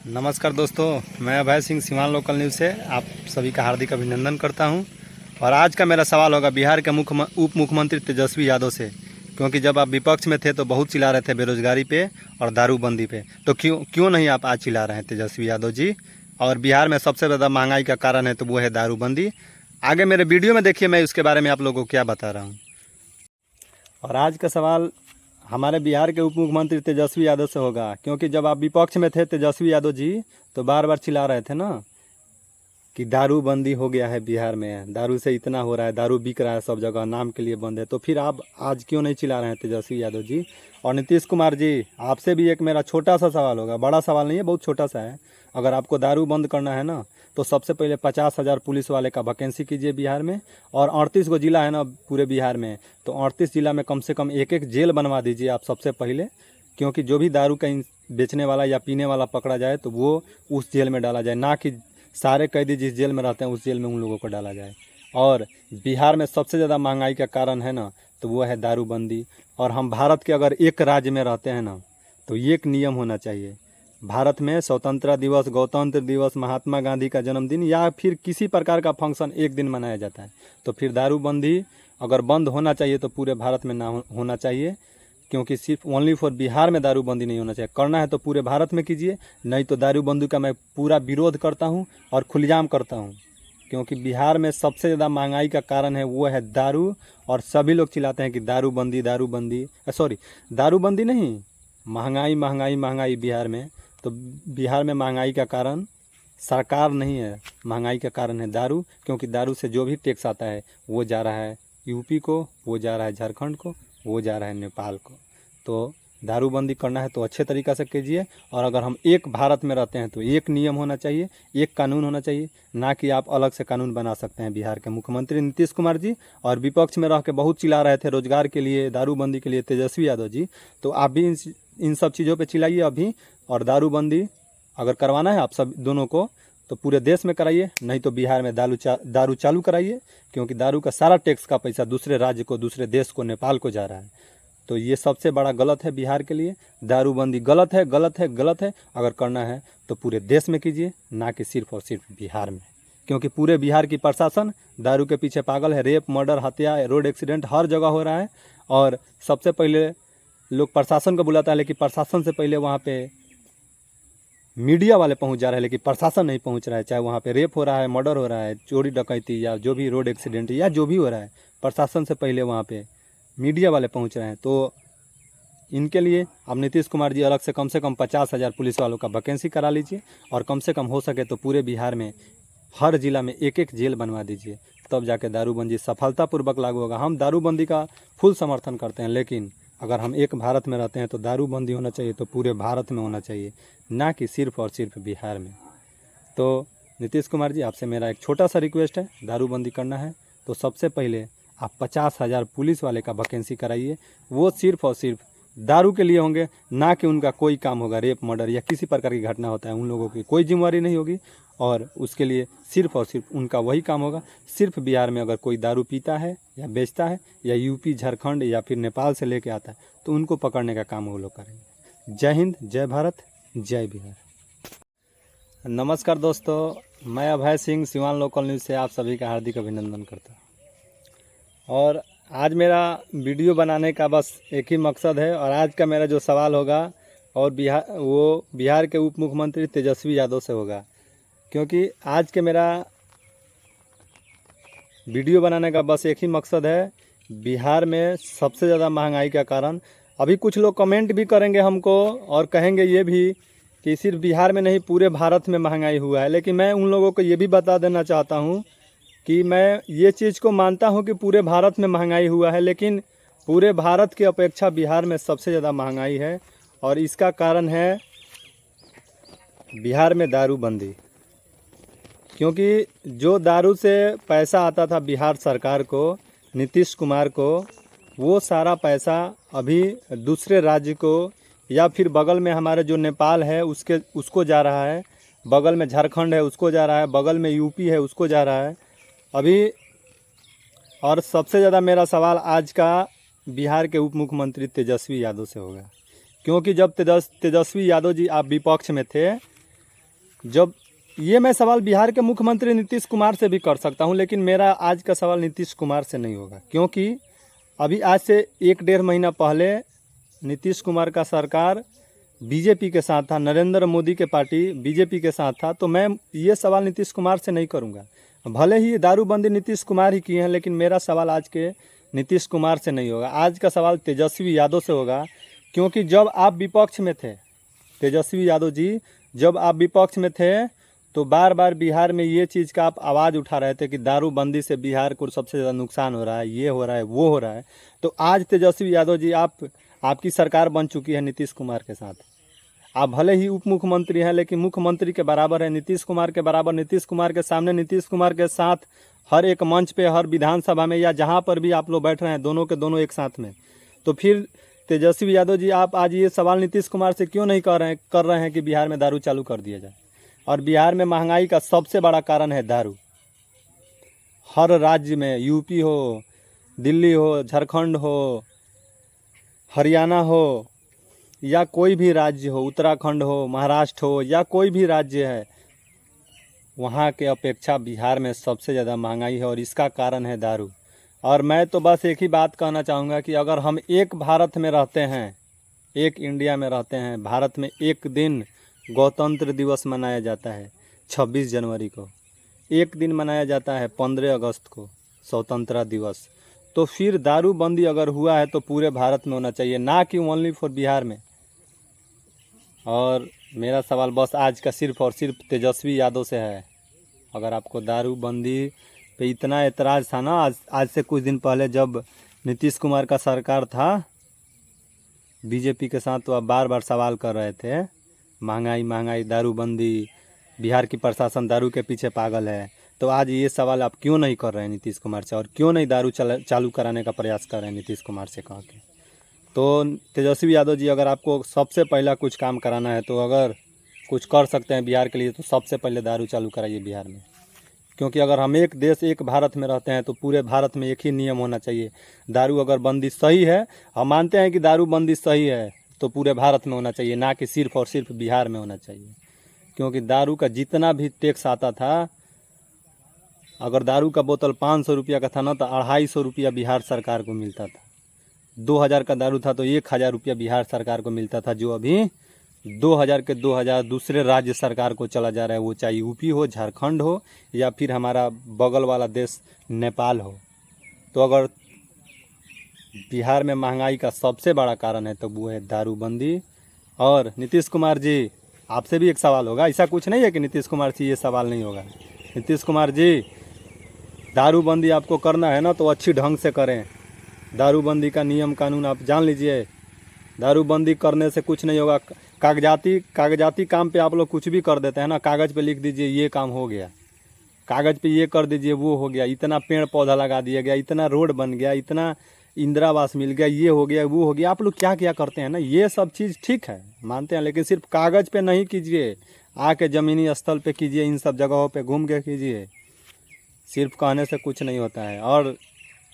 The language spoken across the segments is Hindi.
नमस्कार दोस्तों, मैं अभय सिंह सिवान लोकल न्यूज़ से आप सभी का हार्दिक अभिनंदन करता हूं। और आज का मेरा सवाल होगा बिहार के उप मुख्यमंत्री तेजस्वी यादव से, क्योंकि जब आप विपक्ष में थे तो बहुत चिल्ला रहे थे बेरोजगारी पे और दारूबंदी पे, तो क्यों नहीं आप आज चिल्ला रहे हैं तेजस्वी यादव जी। और बिहार में सबसे ज़्यादा महंगाई का कारण है तो वो है दारूबंदी। आगे मेरे वीडियो में देखिए, मैं उसके बारे में आप लोगों को क्या बता रहा हूँ। और आज का सवाल हमारे बिहार के उप मुख्यमंत्री तेजस्वी यादव से होगा, क्योंकि जब आप विपक्ष में थे तेजस्वी यादव जी तो बार बार चिल्ला रहे थे ना कि दारूबंदी हो गया है बिहार में, दारू से इतना हो रहा है, दारू बिक रहा है सब जगह, नाम के लिए बंद है। तो फिर आप आज क्यों नहीं चिल्ला रहे हैं तेजस्वी यादव जी। और नीतीश कुमार जी, आपसे भी एक मेरा छोटा सा सवाल होगा, बड़ा सवाल नहीं है, बहुत छोटा सा है। अगर आपको दारू बंद करना है ना तो सबसे पहले 50,000 पुलिस वाले का वैकेंसी कीजिए बिहार में। और 38 गो जिला है ना पूरे बिहार में, तो 38 जिला में कम से कम एक एक जेल बनवा दीजिए आप सबसे पहले। क्योंकि जो भी दारू का बेचने वाला या पीने वाला पकड़ा जाए तो वो उस जेल में डाला जाए, ना कि सारे कैदी जिस जेल में रहते हैं उस जेल में उन लोगों को डाला जाए। और बिहार में सबसे ज़्यादा महंगाई का कारण है ना तो वो है दारूबंदी। और हम भारत के अगर एक राज्य में रहते हैं ना तो एक नियम होना चाहिए, भारत में स्वतंत्रता दिवस, गणतंत्र दिवस, महात्मा गांधी का जन्मदिन या फिर किसी प्रकार का फंक्शन एक दिन मनाया जाता है, तो फिर दारूबंदी अगर बंद होना चाहिए तो पूरे भारत में ना होना चाहिए। क्योंकि सिर्फ ओनली फॉर बिहार में दारूबंदी नहीं होना चाहिए, करना है तो पूरे भारत में कीजिए, नहीं तो दारूबंदी का मैं पूरा विरोध करता हूं और खुलेआम करता हूं। क्योंकि बिहार में सबसे ज़्यादा महंगाई का कारण है वो है दारू। और सभी लोग चिल्लाते हैं कि दारूबंदी दारूबंदी, सॉरी दारूबंदी नहीं, महंगाई महंगाई महंगाई बिहार में। तो बिहार में महंगाई का कारण सरकार नहीं है, महंगाई का कारण है दारू। क्योंकि दारू से जो भी टैक्स आता है वो जा रहा है यूपी को, वो जा रहा है झारखंड को, वो जा रहा है नेपाल को। तो दारूबंदी करना है तो अच्छे तरीक़ा से कीजिए। और अगर हम एक भारत में रहते हैं तो एक नियम होना चाहिए, एक कानून होना चाहिए, ना कि आप अलग से कानून बना सकते हैं बिहार के मुख्यमंत्री नीतीश कुमार जी। और विपक्ष में रह के बहुत चिल्ला रहे थे रोजगार के लिए, दारूबंदी के लिए तेजस्वी यादव जी, तो आप भी इन सब चीज़ों पर चिल्लाइए अभी। और दारूबंदी अगर करवाना है आप सब दोनों को तो पूरे देश में कराइए, नहीं तो बिहार में दारू चालू कराइए। क्योंकि दारू का सारा टैक्स का पैसा दूसरे राज्य को, दूसरे देश को, नेपाल को जा रहा है। तो ये सबसे बड़ा गलत है बिहार के लिए। दारूबंदी गलत है, गलत है, गलत है। अगर करना है तो पूरे देश में कीजिए, ना कि सिर्फ और सिर्फ बिहार में। क्योंकि पूरे बिहार की प्रशासन दारू के पीछे पागल है। रेप, मर्डर, हत्या, रोड एक्सीडेंट हर जगह हो रहा है। और सबसे पहले लोग प्रशासन को बुलाता है, लेकिन प्रशासन से पहले वहाँ पे मीडिया वाले पहुंच जा रहे हैं, लेकिन प्रशासन नहीं पहुंच रहा है। चाहे वहाँ पे रेप हो रहा है, मर्डर हो रहा है, चोरी डकैती या जो भी रोड एक्सीडेंट या जो भी हो रहा है, प्रशासन से पहले वहाँ पे मीडिया वाले पहुंच रहे हैं। तो इनके लिए अब नीतीश कुमार जी अलग से कम 50,000 पुलिस वालों का वैकेंसी करा लीजिए। और कम से कम हो सके तो पूरे बिहार में हर जिला में एक एक जेल बनवा दीजिए, तब जाके दारूबंदी सफलतापूर्वक लागू होगा। हम दारूबंदी का फुल समर्थन करते हैं, लेकिन अगर हम एक भारत में रहते हैं तो दारूबंदी होना चाहिए तो पूरे भारत में होना चाहिए, ना कि सिर्फ और सिर्फ बिहार में। तो नीतीश कुमार जी, आपसे मेरा एक छोटा सा रिक्वेस्ट है, दारूबंदी करना है तो सबसे पहले आप 50,000 पुलिस वाले का वैकेंसी कराइए। वो सिर्फ और सिर्फ दारू के लिए होंगे, ना कि उनका कोई काम होगा रेप, मर्डर या किसी प्रकार की घटना होता है उन लोगों की कोई जिम्मेवारी नहीं होगी। और उसके लिए सिर्फ और सिर्फ उनका वही काम होगा। सिर्फ बिहार में अगर कोई दारू पीता है या बेचता है या यूपी, झारखंड या फिर नेपाल से लेके आता है तो उनको पकड़ने का काम वो लोग करेंगे। जय हिंद, जय भारत, जय बिहार। नमस्कार दोस्तों, मैं अभय सिंह सिवान लोकल न्यूज़ से आप सभी का हार्दिक अभिनंदन करता हूँ। और आज मेरा वीडियो बनाने का बस एक ही मकसद है। और आज का मेरा जो सवाल होगा और बिहार के उप मुख्यमंत्री तेजस्वी यादव से होगा। क्योंकि आज के मेरा वीडियो बनाने का बस एक ही मकसद है, बिहार में सबसे ज़्यादा महंगाई का कारण। अभी कुछ लोग कमेंट भी करेंगे हमको और कहेंगे ये भी कि सिर्फ बिहार में नहीं पूरे भारत में महंगाई हुआ है। लेकिन मैं उन लोगों को ये भी बता देना चाहता हूँ कि मैं ये चीज़ को मानता हूँ कि पूरे भारत में महंगाई हुआ है, लेकिन पूरे भारत की अपेक्षा बिहार में सबसे ज़्यादा महंगाई है। और इसका कारण है बिहार में दारूबंदी। क्योंकि जो दारू से पैसा आता था बिहार सरकार को, नीतीश कुमार को, वो सारा पैसा अभी दूसरे राज्य को या फिर बगल में हमारे जो नेपाल है उसको जा रहा है, बगल में झारखंड है उसको जा रहा है, बगल में यूपी है उसको जा रहा है अभी। और सबसे ज़्यादा मेरा सवाल आज का बिहार के उप मुख्यमंत्री तेजस्वी यादव से होगा। क्योंकि जब तेजस्वी यादव जी आप विपक्ष में थे जब ये मैं सवाल बिहार के मुख्यमंत्री नीतीश कुमार से भी कर सकता हूँ, लेकिन मेरा आज का सवाल नीतीश कुमार से नहीं होगा, क्योंकि अभी आज से 1-1.5 महीना पहले नीतीश कुमार का सरकार बीजेपी के साथ था, नरेंद्र मोदी के पार्टी बीजेपी के साथ था। तो मैं ये सवाल नीतीश कुमार से नहीं करूँगा। भले ही दारूबंदी नीतीश कुमार ही किए हैं, लेकिन मेरा सवाल आज के नीतीश कुमार से नहीं होगा। आज का सवाल तेजस्वी यादव से होगा, क्योंकि जब आप विपक्ष में थे, तेजस्वी यादव जी, जब आप विपक्ष में थे तो बार बार बिहार में ये चीज़ का आप आवाज़ उठा रहे थे कि दारूबंदी से बिहार को सबसे ज़्यादा नुकसान हो रहा है, ये हो रहा है, वो हो रहा है। तो आज तेजस्वी यादव जी, आपकी सरकार बन चुकी है नीतीश कुमार के साथ। आप भले ही उप मुख्यमंत्री हैं, लेकिन मुख्यमंत्री के बराबर है, नीतीश कुमार के बराबर। नीतीश कुमार के सामने, नीतीश कुमार के साथ हर एक मंच पे, हर विधानसभा में या जहाँ पर भी आप लोग बैठ रहे हैं, दोनों के दोनों एक साथ में। तो फिर तेजस्वी यादव जी, आप आज ये सवाल नीतीश कुमार से क्यों नहीं कर रहे हैं कि बिहार में दारू चालू कर दिया जाए? और बिहार में महंगाई का सबसे बड़ा कारण है दारू। हर राज्य में, यूपी हो, दिल्ली हो, झारखंड हो, हरियाणा हो, या कोई भी राज्य हो, उत्तराखंड हो, महाराष्ट्र हो, या कोई भी राज्य है, वहाँ के अपेक्षा बिहार में सबसे ज़्यादा महंगाई है, और इसका कारण है दारू। और मैं तो बस एक ही बात कहना चाहूँगा कि अगर हम एक भारत में रहते हैं, एक इंडिया में रहते हैं, भारत में एक दिन गणतंत्र दिवस मनाया जाता है 26 जनवरी को, एक दिन मनाया जाता है 15 अगस्त को स्वतंत्रता दिवस। तो फिर दारूबंदी अगर हुआ है तो पूरे भारत में होना चाहिए, ना कि ओनली फॉर बिहार में। और मेरा सवाल बस आज का सिर्फ और सिर्फ तेजस्वी यादव से है। अगर आपको दारूबंदी पे इतना एतराज़ था ना, आज से कुछ दिन पहले जब नीतीश कुमार का सरकार था बीजेपी के साथ, तो आप बार बार सवाल कर रहे थे महंगाई, दारूबंदी, बिहार की प्रशासन दारू के पीछे पागल है। तो आज ये सवाल आप क्यों नहीं कर रहे हैं नीतीश कुमार से, और क्यों नहीं दारू चालू कराने का प्रयास कर रहे हैं नीतीश कुमार से कह के? तो तेजस्वी यादव जी, अगर आपको सबसे पहला कुछ काम कराना है, तो अगर कुछ कर सकते हैं बिहार के लिए, तो सबसे पहले दारू चालू कराइए बिहार में। क्योंकि अगर हम एक देश, एक भारत में रहते हैं, तो पूरे भारत में एक ही नियम होना चाहिए। दारू अगर बंदी सही है, हम मानते हैं कि दारू बंदी सही है, तो पूरे भारत में होना चाहिए, ना कि सिर्फ और सिर्फ बिहार में होना चाहिए। क्योंकि दारू का जितना भी टैक्स आता था, अगर दारू का बोतल 500 रुपया का था ना, तो 250 रुपया बिहार सरकार को मिलता था। 2000 का दारू था तो 1000 रुपया बिहार सरकार को मिलता था, जो अभी 2000 के 2000 दूसरे राज्य सरकार को चला जा रहा है, वो चाहे यूपी हो, झारखंड हो, या फिर हमारा बगल वाला देश नेपाल हो। तो अगर बिहार में महंगाई का सबसे बड़ा कारण है तो वो है दारूबंदी। और नीतीश कुमार जी, आपसे भी एक सवाल होगा, ऐसा कुछ नहीं है कि नीतीश कुमार से ये सवाल नहीं होगा। नीतीश कुमार जी, दारूबंदी आपको करना है ना, तो अच्छी ढंग से करें। दारूबंदी का नियम कानून आप जान लीजिए। दारूबंदी करने से कुछ नहीं होगा। कागजाती काम पे आप लोग कुछ भी कर देते हैं ना, कागज़ पे लिख दीजिए ये काम हो गया, कागज़ पे ये कर दीजिए वो हो गया, इतना पेड़ पौधा लगा दिया गया, इतना रोड बन गया, इतना इंदिरा आवास मिल गया, ये हो गया, वो हो गया। आप लोग क्या क्या करते हैं ना, ये सब चीज़ ठीक है, मानते हैं, लेकिन सिर्फ कागज़ पे नहीं कीजिए, आके ज़मीनी स्थल पे कीजिए, इन सब जगहों पे घूम के कीजिए। सिर्फ कहने से कुछ नहीं होता है। और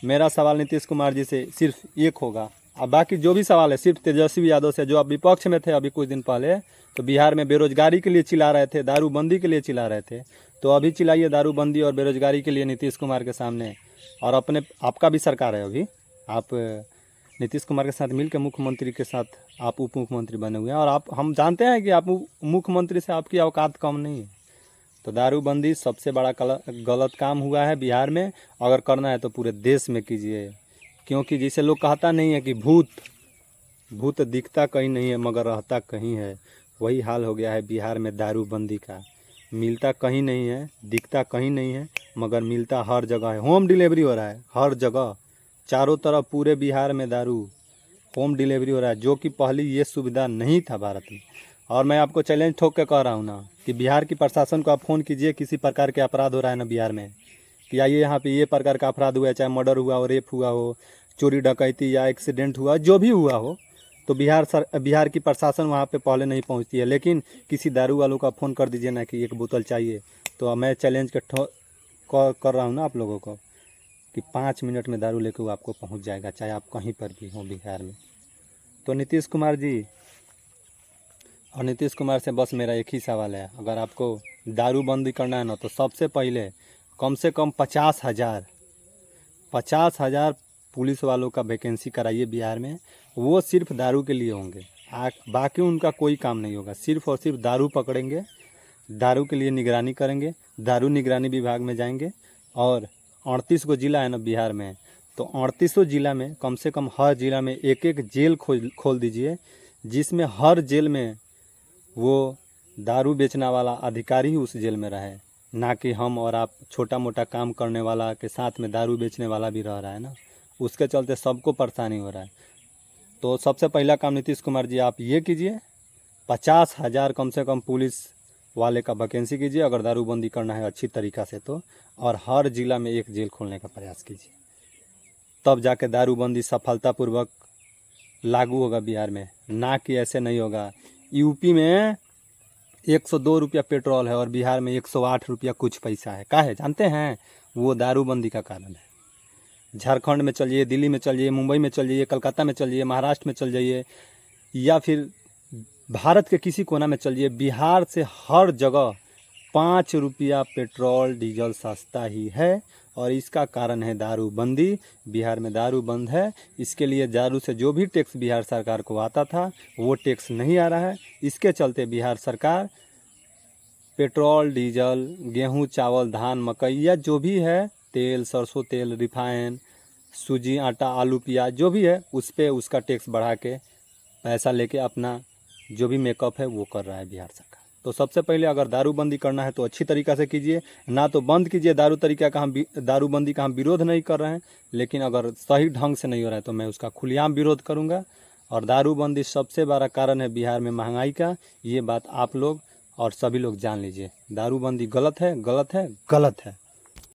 मेरा सवाल नीतीश कुमार जी से सिर्फ एक होगा, अब बाकी जो भी सवाल है सिर्फ तेजस्वी यादव से, जो आप विपक्ष में थे अभी कुछ दिन पहले, तो बिहार में बेरोजगारी के लिए चिल्ला रहे थे, दारूबंदी के लिए चिल्ला रहे थे, तो अभी चिल्लाइए दारूबंदी और बेरोजगारी के लिए नीतीश कुमार के सामने। और आपका भी सरकार है, अभी आप नीतीश कुमार के साथ मिलकर मुख्यमंत्री के साथ आप उप मुख्यमंत्री बने हुए हैं, और हम जानते हैं कि आप मुख्यमंत्री से आपकी औकात कम नहीं है। तो दारूबंदी सबसे बड़ा गलत काम हुआ है बिहार में। अगर करना है तो पूरे देश में कीजिए, क्योंकि जैसे लोग कहता नहीं है कि भूत दिखता कहीं नहीं है मगर रहता कहीं है, वही हाल हो गया है बिहार में दारूबंदी का। मिलता कहीं नहीं है, दिखता कहीं नहीं है, मगर मिलता हर जगह है। होम डिलीवरी हो रहा है हर जगह, चारों तरफ पूरे बिहार में दारू होम डिलीवरी हो रहा है, जो कि पहले ये सुविधा नहीं था भारत में। और मैं आपको चैलेंज ठोक के कह रहा हूँ ना कि बिहार की प्रशासन को आप फ़ोन कीजिए, किसी प्रकार के अपराध हो रहा है ना बिहार में, कि आइए यहाँ पे ये प्रकार का अपराध हुआ है, चाहे मर्डर हुआ हो, रेप हुआ हो, चोरी डकैती या एक्सीडेंट हुआ, जो भी हुआ हो, तो बिहार की प्रशासन वहाँ पे पहले नहीं पहुँचती है। लेकिन किसी दारू वालों का फ़ोन कर दीजिए ना कि एक बोतल चाहिए, तो मैं चैलेंज कर रहा हूँ ना आप लोगों को कि 5 मिनट में दारू लेकर वो आपको पहुँच जाएगा, चाहे आप कहीं पर भी हो बिहार में। तो नीतीश कुमार जी, और नीतीश कुमार से बस मेरा एक ही सवाल है, अगर आपको दारूबंदी करना है ना, तो सबसे पहले कम से कम 50,000 पुलिस वालों का वैकेंसी कराइए बिहार में। वो सिर्फ दारू के लिए होंगे, बाकी उनका कोई काम नहीं होगा। सिर्फ और सिर्फ दारू पकड़ेंगे, दारू के लिए निगरानी करेंगे, दारू निगरानी विभाग में जाएंगे। और 38 गो जिला है ना बिहार में, तो 38 जिला में कम से कम हर जिला में एक एक जेल खोल दीजिए, जिसमें हर जेल में वो दारू बेचने वाला अधिकारी ही उस जेल में रहे, ना कि हम और आप छोटा मोटा काम करने वाला के साथ में दारू बेचने वाला भी रह रहा है ना। उसके चलते सबको परेशानी हो रहा है। तो सबसे पहला काम नीतीश कुमार जी आप ये कीजिए, 50,000 कम से कम पुलिस वाले का वैकेंसी कीजिए अगर दारूबंदी करना है अच्छी तरीक़ा से तो, और हर जिला में एक जेल खोलने का प्रयास कीजिए, तब जाके दारूबंदी सफलतापूर्वक लागू होगा बिहार में। ना कि ऐसे नहीं होगा। यूपी में 102 रुपया पेट्रोल है और बिहार में 108 रुपया कुछ पैसा है। क्या है जानते हैं? वो दारूबंदी का कारण है। झारखंड में चलिए, दिल्ली में चलिए, मुंबई में चलिए, कलकत्ता में चलिए, महाराष्ट्र में चल जाइए, या फिर भारत के किसी कोना में चलिए, बिहार से हर जगह 5 रुपया पेट्रोल डीजल सस्ता ही है। और इसका कारण है दारूबंदी। बिहार में दारू बंद है, इसके लिए दारू से जो भी टैक्स बिहार सरकार को आता था वो टैक्स नहीं आ रहा है। इसके चलते बिहार सरकार पेट्रोल डीजल, गेहूं चावल धान मकई या जो भी है, तेल सरसों तेल, रिफाइन, सूजी आटा आलू प्याज जो भी है, उस पर उसका टैक्स बढ़ा के पैसा लेके अपना जो भी मेकअप है वो कर रहा है बिहार सरकार। तो सबसे पहले अगर दारूबंदी करना है तो अच्छी तरीक़ा से कीजिए, ना तो बंद कीजिए दारूबंदी का हम विरोध नहीं कर रहे हैं, लेकिन अगर सही ढंग से नहीं हो रहा है तो मैं उसका खुलेआम विरोध करूंगा। और दारूबंदी सबसे बड़ा कारण है बिहार में महंगाई का, ये बात आप लोग और सभी लोग जान लीजिए। दारूबंदी गलत है, गलत है, गलत है।